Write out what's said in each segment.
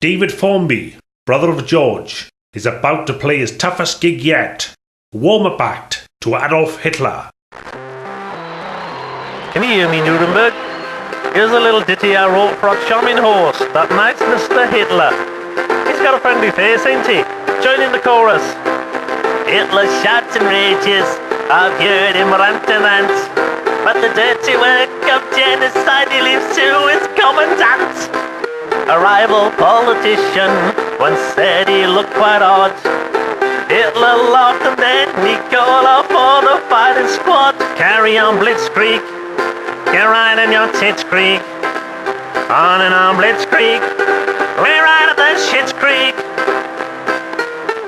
David Formby, brother of George, is about to play his toughest gig yet. Warm-up act to Adolf Hitler. Can you hear me, Nuremberg? Here's a little ditty I wrote for a charming horse, that nice Mr. Hitler. He's got a friendly face, ain't he? Join in the chorus. Hitler shouts and rages, I've heard him rant and rant, but the dirty work of genocide he leaves to his commandant. A rival politician once said he looked quite odd. Hitler laughed and then he called off for the fighting squad. Carry on, Blitzkreig, get right in your tits creek. On and on, Blitzkreig, we're right at the shit's creek.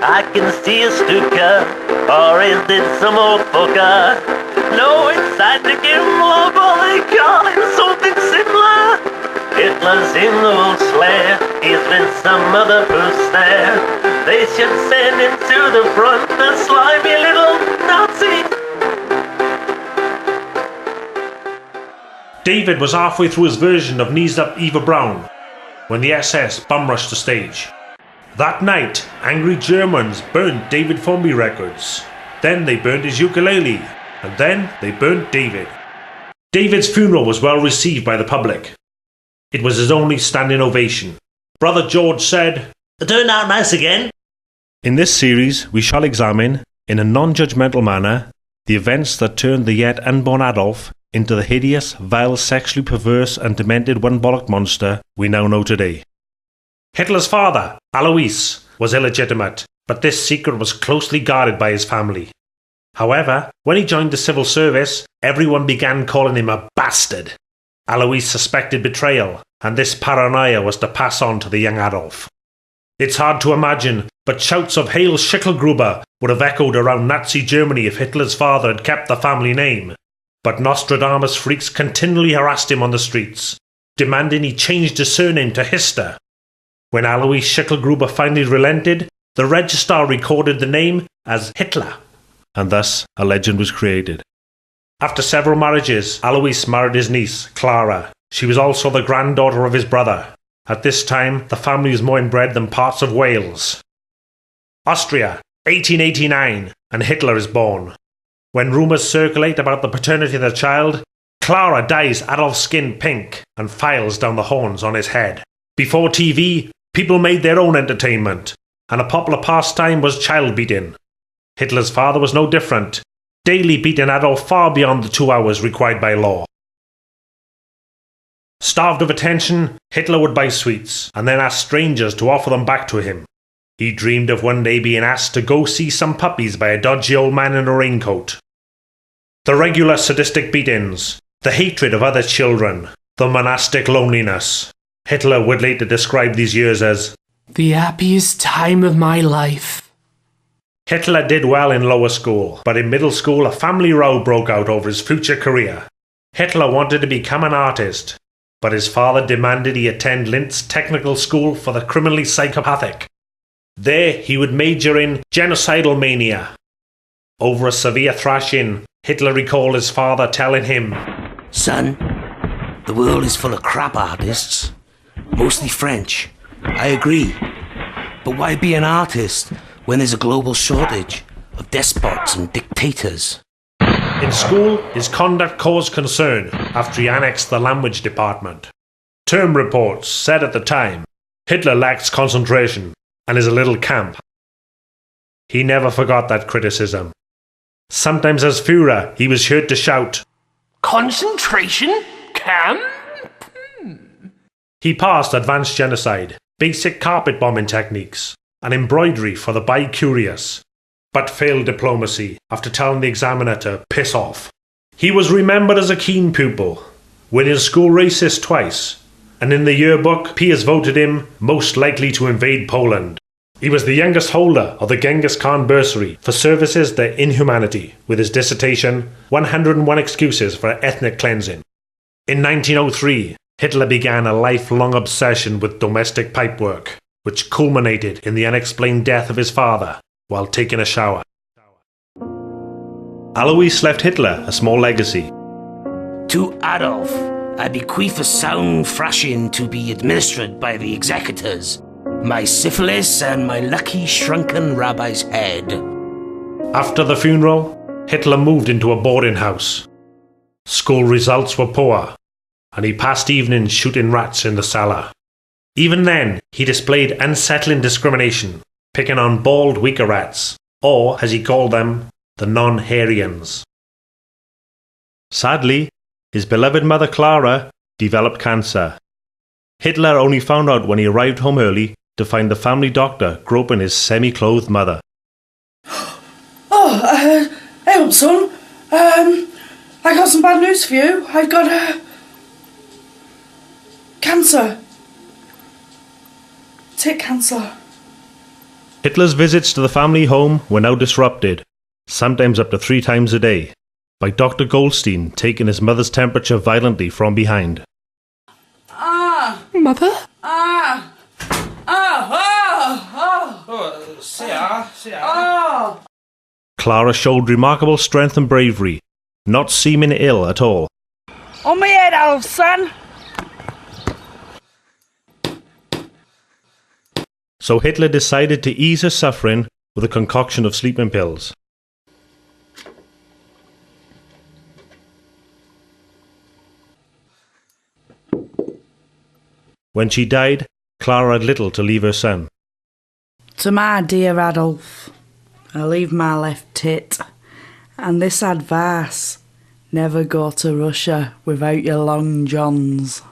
I can see a Stuka, or is it some old fucker? No, it's time to give him love, or they call him something similar. Hitler's in the old slayer, he's been some other boost there. They should send him to the front, the slimy little Nazi. David was halfway through his version of Knees Up Eva Braun when the SS bum rushed the stage. That night, angry Germans burned David Formby records. Then they burned his ukulele, and then they burned David. David's funeral was well received by the public. It was his only standing ovation. Brother George said, "It turned out nice again." In this series, we shall examine, in a non-judgmental manner, the events that turned the yet unborn Adolf into the hideous, vile, sexually perverse and demented one-bollocked monster we now know today. Hitler's father, Alois, was illegitimate, but this secret was closely guarded by his family. However, when he joined the civil service, everyone began calling him a bastard. Alois suspected betrayal, and this paranoia was to pass on to the young Adolf. It's hard to imagine, but shouts of Heil Schicklgruber would have echoed around Nazi Germany if Hitler's father had kept the family name. But Nostradamus freaks continually harassed him on the streets, demanding he changed his surname to Hister. When Alois Schicklgruber finally relented, the registrar recorded the name as Hitler, and thus a legend was created. After several marriages, Alois married his niece, Clara. She was also the granddaughter of his brother. At this time, the family was more inbred than parts of Wales. Austria, 1889, and Hitler is born. When rumours circulate about the paternity of the child, Clara dyes Adolf's skin pink and files down the horns on his head. Before TV, people made their own entertainment, and a popular pastime was child beating. Hitler's father was no different, daily beating Adolf far beyond the 2 hours required by law. Starved of attention, Hitler would buy sweets, and then ask strangers to offer them back to him. He dreamed of one day being asked to go see some puppies by a dodgy old man in a raincoat. The regular sadistic beatings, the hatred of other children, the monastic loneliness. Hitler would later describe these years as the happiest time of my life. Hitler did well in lower school, but in middle school a family row broke out over his future career. Hitler wanted to become an artist, but his father demanded he attend Linz Technical School for the criminally psychopathic. There he would major in genocidal mania. Over a severe thrashing, Hitler recalled his father telling him, "Son, the world is full of crap artists, mostly French. I agree. But why be an artist when there's a global shortage of despots and dictators?" In school, his conduct caused concern after he annexed the language department. Term reports said at the time, Hitler lacks concentration and is a little camp. He never forgot that criticism. Sometimes as Führer, he was heard to shout, "Concentration camp?" He passed advanced genocide, basic carpet bombing techniques, and embroidery for the bi-curious, but failed diplomacy after telling the examiner to piss off. He was remembered as a keen pupil, winning school races twice, and in the yearbook, peers voted him most likely to invade Poland. He was the youngest holder of the Genghis Khan bursary for services to inhumanity, with his dissertation, 101 Excuses for Ethnic Cleansing. In 1903, Hitler began a lifelong obsession with domestic pipework, which culminated in the unexplained death of his father while taking a shower. Alois left Hitler a small legacy. "To Adolf, I bequeath a sound thrashing to be administered by the executors my syphilis and my lucky shrunken rabbi's head. After the funeral, Hitler moved into a boarding house. School results were poor, and he passed evenings shooting rats in the cellar. Even then, he displayed unsettling discrimination, picking on bald, weaker rats, or, as he called them, the non-Harians. Sadly, his beloved mother Clara developed cancer. Hitler only found out when he arrived home early to find the family doctor groping his semi-clothed mother. Oh, hey up, son. I got some bad news for you. I've got, cancer. Tit cancer. Hitler's visits to the family home were now disrupted, sometimes up to 3 times a day, by Dr. Goldstein taking his mother's temperature violently from behind. Mother? Clara showed remarkable strength and bravery, not seeming ill at all. On my head, Alf, son. So Hitler decided to ease her suffering with a concoction of sleeping pills. When she died, Clara had little to leave her son. To my dear Adolf, I leave my left tit, and this advice: never go to Russia without your long johns.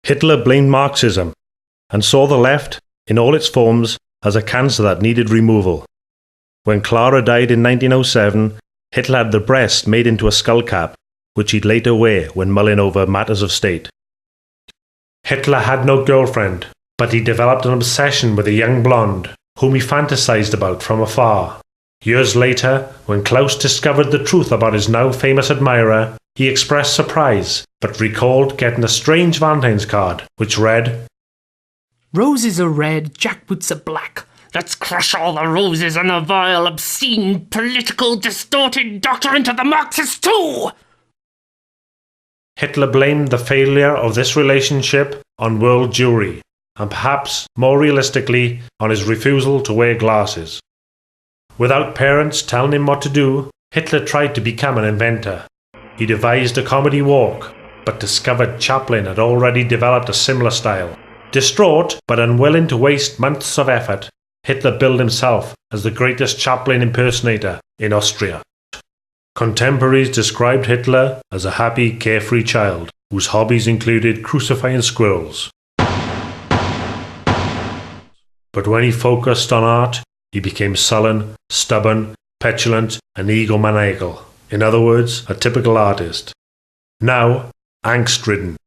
Hitler blamed Marxism and saw the left, in all its forms, as a cancer that needed removal. When Clara died in 1907, Hitler had the breast made into a skull cap, which he'd later wear when mulling over matters of state. Hitler had no girlfriend, but he developed an obsession with a young blonde, whom he fantasized about from afar. Years later, when Klaus discovered the truth about his now famous admirer, he expressed surprise, but recalled getting a strange Valentine's card, which read, Roses are red, jackboots are black. Let's crush all the roses and a vile, obscene, political, distorted doctor into the Marxists too! Hitler blamed the failure of this relationship on world Jewry, and perhaps, more realistically, on his refusal to wear glasses. Without parents telling him what to do, Hitler tried to become an inventor. He devised a comedy walk, but discovered Chaplin had already developed a similar style. Distraught, but unwilling to waste months of effort, Hitler billed himself as the greatest Chaplin impersonator in Austria. Contemporaries described Hitler as a happy, carefree child, whose hobbies included crucifying squirrels. But when he focused on art, he became sullen, stubborn, petulant, and egomaniacal. In other words, a typical artist. Now, angst-ridden,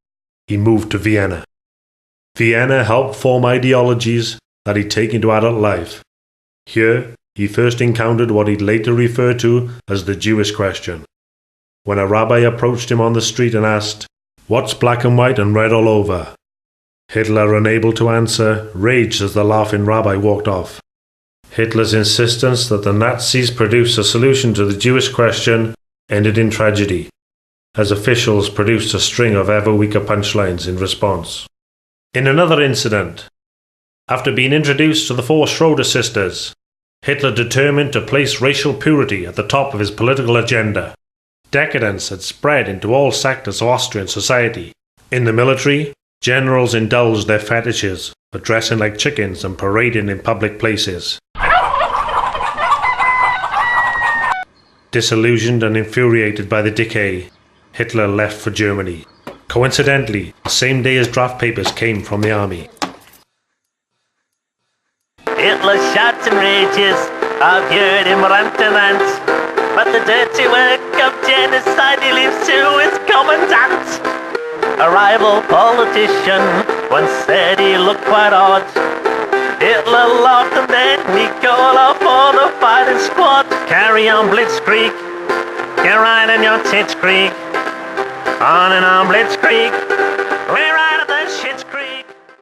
he moved to Vienna. Vienna helped form ideologies that he'd take into adult life. Here, he first encountered what he'd later refer to as the Jewish question. When a rabbi approached him on the street and asked, "What's black and white and red all over?" Hitler, unable to answer, raged as the laughing rabbi walked off. Hitler's insistence that the Nazis produce a solution to the Jewish question ended in tragedy, as officials produced a string of ever weaker punchlines in response. In another incident, after being introduced to the 4 Schroeder sisters, Hitler determined to place racial purity at the top of his political agenda. Decadence had spread into all sectors of Austrian society. In the military, generals indulged their fetishes for dressing like chickens and parading in public places. Disillusioned and infuriated by the decay, Hitler left for Germany. Coincidentally, the same day as draft papers came from the army. Hitler shouts and rages, I've heard him rant and rant, but the dirty work of genocide he leaves to his commandant. A rival politician once said he looked quite odd. Hitler laughed and then he called off for the fighting squad. Carry on Blitzkrieg, get right in your tits creek. On and on Blitzkrieg.